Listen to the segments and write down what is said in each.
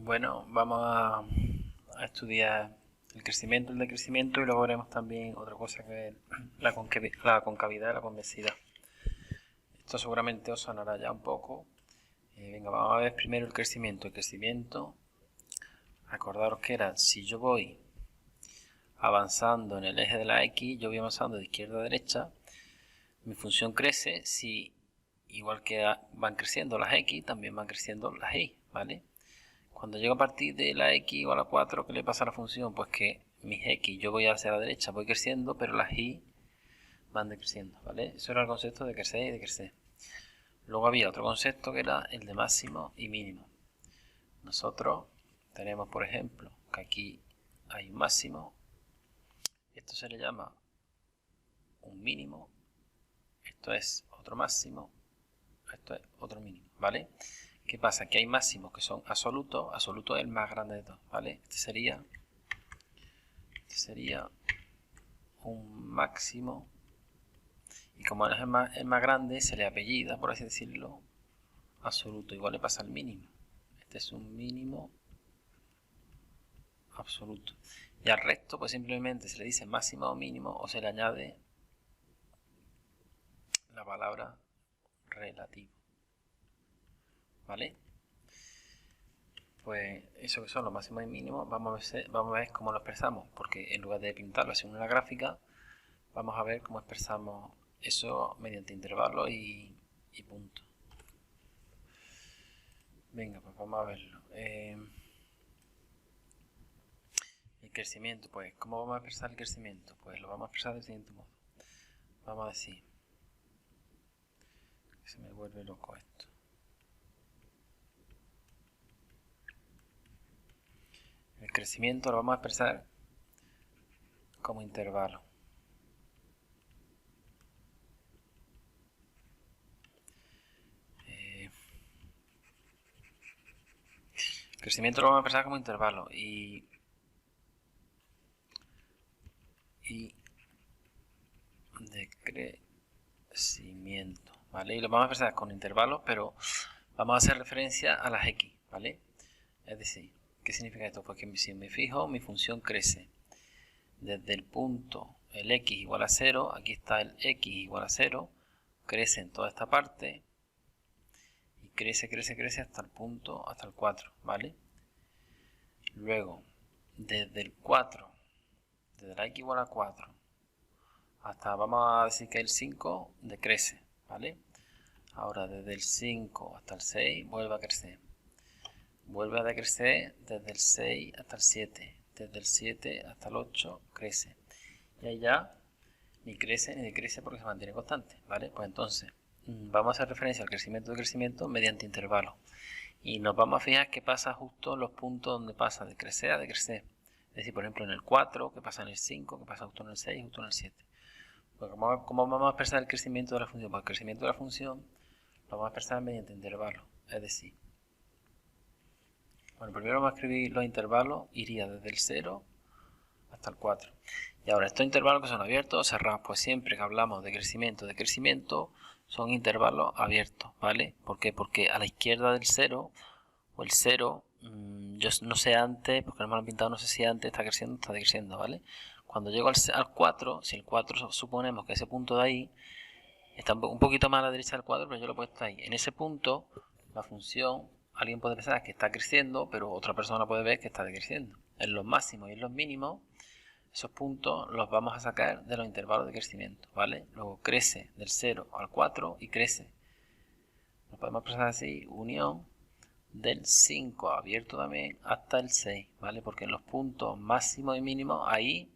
Bueno, vamos a estudiar el crecimiento, el decrecimiento y luego veremos también otra cosa que es la concavidad y la convexidad. Esto seguramente os sonará ya un poco. Venga, vamos a ver primero el crecimiento. El crecimiento, acordaros que era, si yo voy avanzando en el eje de la X, yo voy avanzando de izquierda a derecha, mi función crece si, igual que van creciendo las X, también van creciendo las Y, ¿vale? Cuando llego a partir de la X igual a 4, ¿qué le pasa a la función? Pues que mis X, yo voy hacia la derecha, voy creciendo, pero las Y van decreciendo, ¿vale? Eso era el concepto de crecer y decrecer. Luego había otro concepto que era el de máximo y mínimo. Nosotros tenemos, por ejemplo, que aquí hay un máximo, esto se le llama un mínimo, esto es otro máximo, esto es otro mínimo, ¿vale? ¿Qué pasa? Que hay máximos que son absolutos, absoluto es el más grande de todos, ¿vale? Este sería un máximo, y como es el más grande, se le apellida, por así decirlo, absoluto. Igual le pasa al mínimo. Este es un mínimo absoluto. Y al resto, pues simplemente se le dice máximo o mínimo, o se le añade la palabra relativo, ¿vale? Pues eso que son los máximos y mínimos, vamos a ver cómo lo expresamos, porque en lugar de pintarlo así en una gráfica, vamos a ver cómo expresamos eso mediante intervalos y punto. Venga, pues vamos a verlo. El crecimiento, pues, ¿cómo vamos a expresar el crecimiento? Pues lo vamos a expresar del siguiente modo. Vamos a decir, que se me vuelve loco esto. El crecimiento lo vamos a expresar como intervalo. El crecimiento lo vamos a expresar como intervalo y decrecimiento, ¿vale? Y lo vamos a expresar con intervalos, pero vamos a hacer referencia a las X, ¿vale? Es decir, ¿qué significa esto? Pues que si me fijo, mi función crece desde el punto el X igual a 0, aquí está el X igual a 0, crece en toda esta parte y crece hasta el punto, hasta el 4, ¿vale? Luego, desde el 4, desde la X igual a 4, hasta, vamos a decir que el 5 decrece, ¿vale? Ahora desde el 5 hasta el 6 vuelve a crecer. Vuelve a decrecer desde el 6 hasta el 7. Desde el 7 hasta el 8 crece. Y ahí ya ni crece ni decrece porque se mantiene constante, ¿vale? Pues entonces vamos a hacer referencia al crecimiento mediante intervalos. Y nos vamos a fijar qué pasa justo en los puntos donde pasa de crecer a decrecer. Es decir, por ejemplo en el 4, qué pasa en el 5, qué pasa justo en el 6, justo en el 7. Pues ¿cómo vamos a expresar el crecimiento de la función? Pues el crecimiento de la función lo vamos a expresar mediante intervalos. Es decir, bueno, primero vamos a escribir los intervalos, iría desde el 0 hasta el 4. Y ahora, estos intervalos que son abiertos o cerrados, pues siempre que hablamos de crecimiento, son intervalos abiertos, ¿vale? ¿Por qué? Porque a la izquierda del 0, o el 0, yo no sé antes, porque no me lo han pintado, no sé si antes está creciendo o está decreciendo, ¿vale? Cuando llego al 4, si el 4 suponemos que ese punto de ahí está un poquito más a la derecha del 4, pero yo lo he puesto ahí. En ese punto, la función, alguien puede pensar que está creciendo, pero otra persona puede ver que está decreciendo. En los máximos y en los mínimos, esos puntos los vamos a sacar de los intervalos de crecimiento, ¿vale? Luego crece del 0 al 4 y crece. Lo podemos expresar así, unión del 5 abierto también hasta el 6, ¿vale? Porque en los puntos máximos y mínimos ahí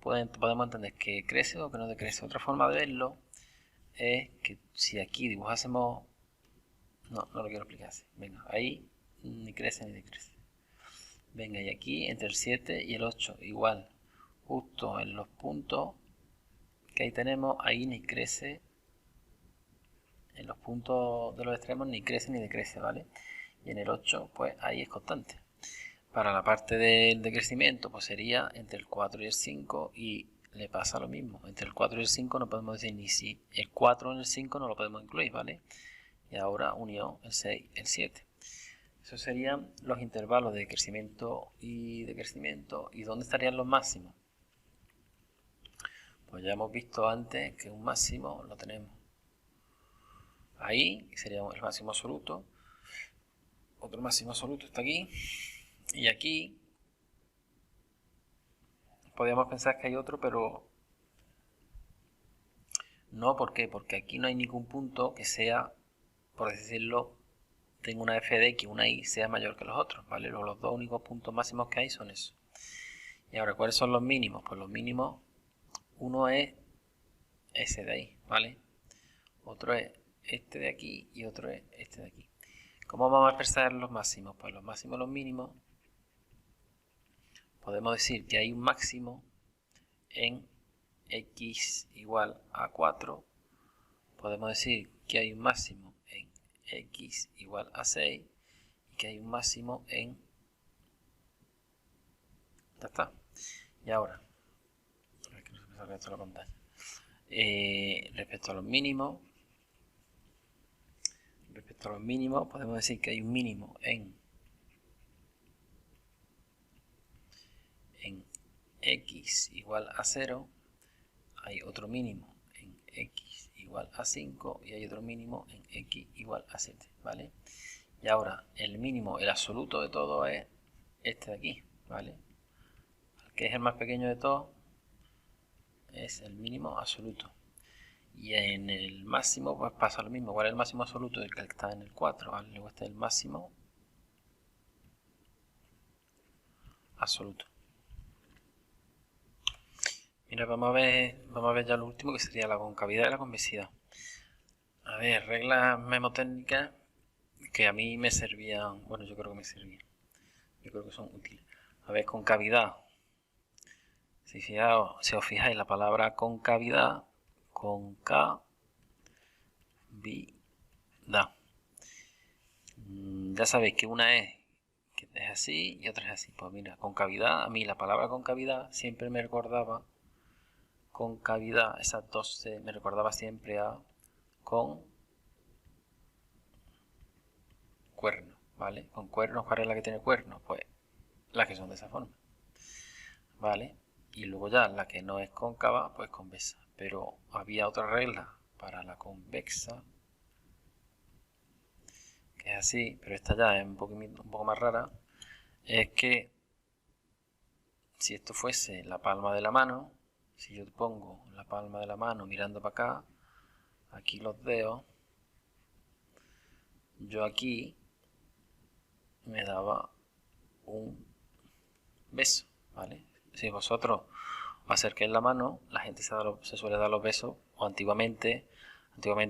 podemos entender que crece o que no decrece. Otra forma de verlo es que si aquí dibujásemos, no lo quiero explicar así, venga, ahí ni crece ni decrece. Venga, y aquí entre el 7 y el 8 igual, justo en los puntos que ahí tenemos, ahí ni crece, en los puntos de los extremos ni crece ni decrece, ¿vale? Y en el 8 pues ahí es constante. Para la parte del decrecimiento pues sería entre el 4 y el 5 y le pasa lo mismo. Entre el 4 y el 5 no podemos decir ni si el 4 en el 5 no lo podemos incluir, ¿vale? Y ahora unión el 6, el 7. Eso Esos serían los intervalos de crecimiento y decrecimiento. ¿Y dónde estarían los máximos? Pues ya hemos visto antes que un máximo lo tenemos ahí, que sería el máximo absoluto. Otro máximo absoluto está aquí. Y aquí podríamos pensar que hay otro, pero no. ¿Por qué? Porque aquí no hay ningún punto que sea, por decirlo, tengo una f de x, una y, sea mayor que los otros, ¿vale? Los dos únicos puntos máximos que hay son esos. Y ahora, ¿cuáles son los mínimos? Pues los mínimos, uno es ese de ahí, ¿vale? Otro es este de aquí y otro es este de aquí. ¿Cómo vamos a expresar los máximos? Pues los máximos y los mínimos, podemos decir que hay un máximo en x igual a 4. Podemos decir que hay un máximo en x igual a 6 y que hay un máximo en... Ya está. Y ahora, a ver que no se me salga esto de la pantalla. Respecto a los mínimos, podemos decir que hay un mínimo en x igual a 0, hay otro mínimo en x igual a 5 y hay otro mínimo en x igual a 7, ¿vale? Y ahora, el mínimo, el absoluto de todo es este de aquí, ¿vale? Que es el más pequeño de todos, es el mínimo absoluto. Y en el máximo pues pasa lo mismo. ¿Cuál es el máximo absoluto? El que está en el 4, ¿vale? Luego está el máximo absoluto. Mira, vamos a ver ya lo último, que sería la concavidad y la convexidad. A ver, reglas mnemotécnicas que a mí me servían, bueno, yo creo que me servían. Yo creo que son útiles. A ver, concavidad. Si os fijáis, la palabra concavidad, concavidad. Ya sabéis que una es así y otra es así. Pues mira, concavidad, a mí la palabra concavidad siempre me recordaba, concavidad, esas dos me recordaba siempre a con cuernos, ¿vale? Con cuernos, ¿cuál es la que tiene cuernos? Pues las que son de esa forma, ¿vale? Y luego ya la que no es cóncava, pues convexa. Pero había otra regla para la convexa, que es así, pero esta ya es un poco más rara. Es que si esto fuese la palma de la mano, si yo pongo la palma de la mano mirando para acá, aquí los dedos, yo aquí me daba un beso, ¿vale? Si vosotros os acerquéis la mano, la gente se suele dar los besos, o antiguamente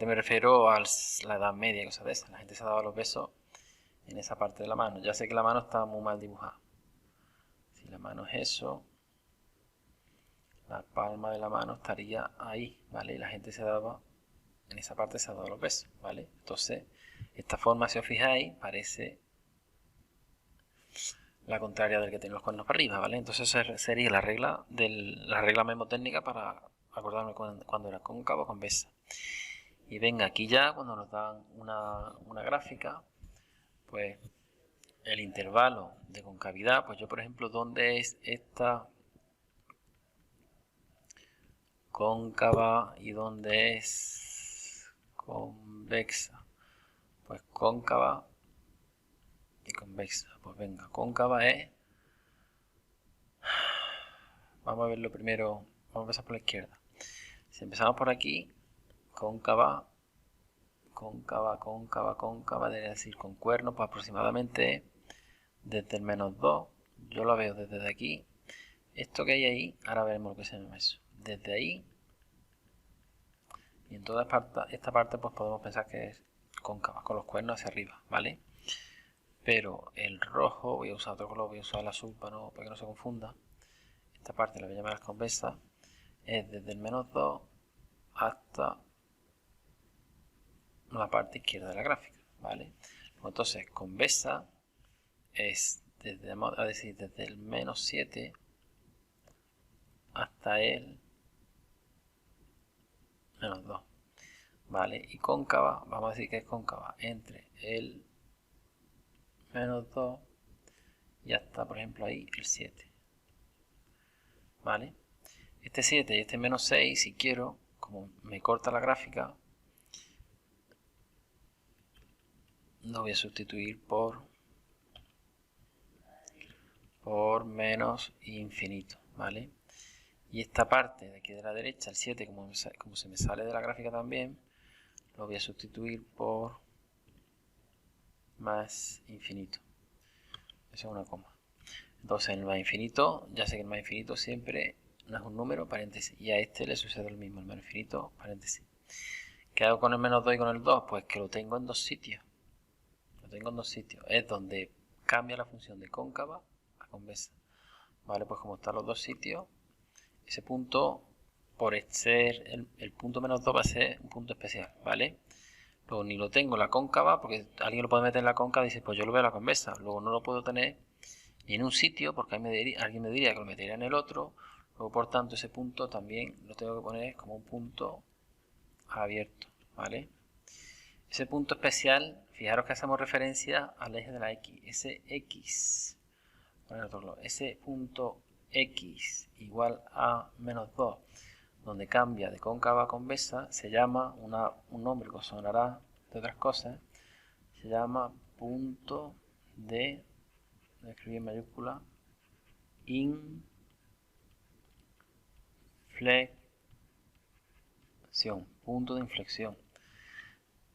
me refiero a la Edad Media, cosas de esas, la gente se daba los besos en esa parte de la mano. Ya sé que la mano está muy mal dibujada. Si la mano es eso, la palma de la mano estaría ahí, ¿vale? Y la gente se daba, en esa parte se ha dado los besos, ¿vale? Entonces, esta forma, si os fijáis, parece la contraria del que tiene los cuernos para arriba, ¿vale? Entonces sería la regla mnemotécnica para acordarme cuando era cóncavo o convexa. Y venga, aquí ya cuando nos dan una gráfica, pues el intervalo de concavidad, pues yo por ejemplo, ¿dónde es esta cóncava y dónde es convexa? Pues cóncava y convexa. Pues venga, cóncava es... Vamos a verlo primero, vamos a empezar por la izquierda. Si empezamos por aquí, cóncava, debe decir con cuerno, pues aproximadamente desde el -2, yo lo veo desde aquí. Esto que hay ahí, ahora veremos lo que se llama eso. Desde ahí, y en toda esta parte pues podemos pensar que es cóncava, con los cuernos hacia arriba, ¿vale? Pero el rojo, voy a usar otro color, voy a usar el azul para que no se confunda. Esta parte la voy a llamar convexa, es desde el -2 hasta la parte izquierda de la gráfica, ¿vale? Entonces, convexa es desde el -7 hasta el -2, ¿vale? Y cóncava, vamos a decir que es cóncava entre el menos 2, ya está, por ejemplo, ahí el 7. ¿Vale? Este 7 y este menos 6, si quiero, como me corta la gráfica, lo voy a sustituir por menos infinito, ¿vale? Y esta parte de aquí de la derecha, el 7, como se me sale de la gráfica también, lo voy a sustituir por más infinito. Eso es una coma. Entonces el más infinito, ya sé que el más infinito siempre no es un número, paréntesis. Y a este le sucede lo mismo, el menos infinito, paréntesis. ¿Qué hago con el menos 2 y con el 2? Pues que lo tengo en dos sitios. Lo tengo en dos sitios. Es donde cambia la función de cóncava a convexa. Vale, pues como están los dos sitios, ese punto, por ser el punto menos 2 va a ser un punto especial, ¿vale? Luego ni lo tengo en la cóncava, porque alguien lo puede meter en la cóncava y dice, pues yo lo veo en la convexa. Luego no lo puedo tener ni en un sitio, porque alguien me diría que lo metería en el otro. Luego, por tanto, ese punto también lo tengo que poner como un punto abierto, ¿vale? Ese punto especial, fijaros que hacemos referencia al eje de la X. Ese X, ese punto X igual a menos 2, donde cambia de cóncava a convexa, se llama, un nombre que os sonará de otras cosas, se llama punto de, lo escribí en mayúscula, inflexión, punto de inflexión.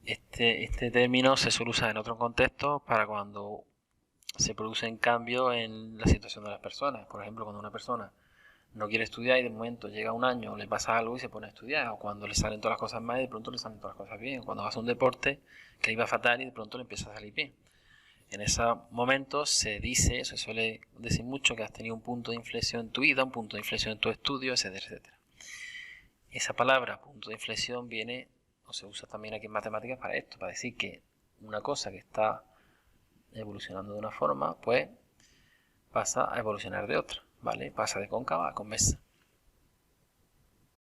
Este término se suele usar en otros contextos para cuando se producen cambios en la situación de las personas. Por ejemplo, cuando una persona no quiere estudiar y de momento llega un año, le pasa algo y se pone a estudiar, o cuando le salen todas las cosas mal y de pronto le salen todas las cosas bien, o cuando hace un deporte que le iba fatal y de pronto le empieza a salir bien. En esos momentos se suele decir mucho que has tenido un punto de inflexión en tu vida, un punto de inflexión en tu estudio, etcétera, etcétera. Esa palabra, punto de inflexión, viene o se usa también aquí en matemáticas para esto, para decir que una cosa que está evolucionando de una forma, pues pasa a evolucionar de otra, ¿vale? Pasa de cóncava a convexa.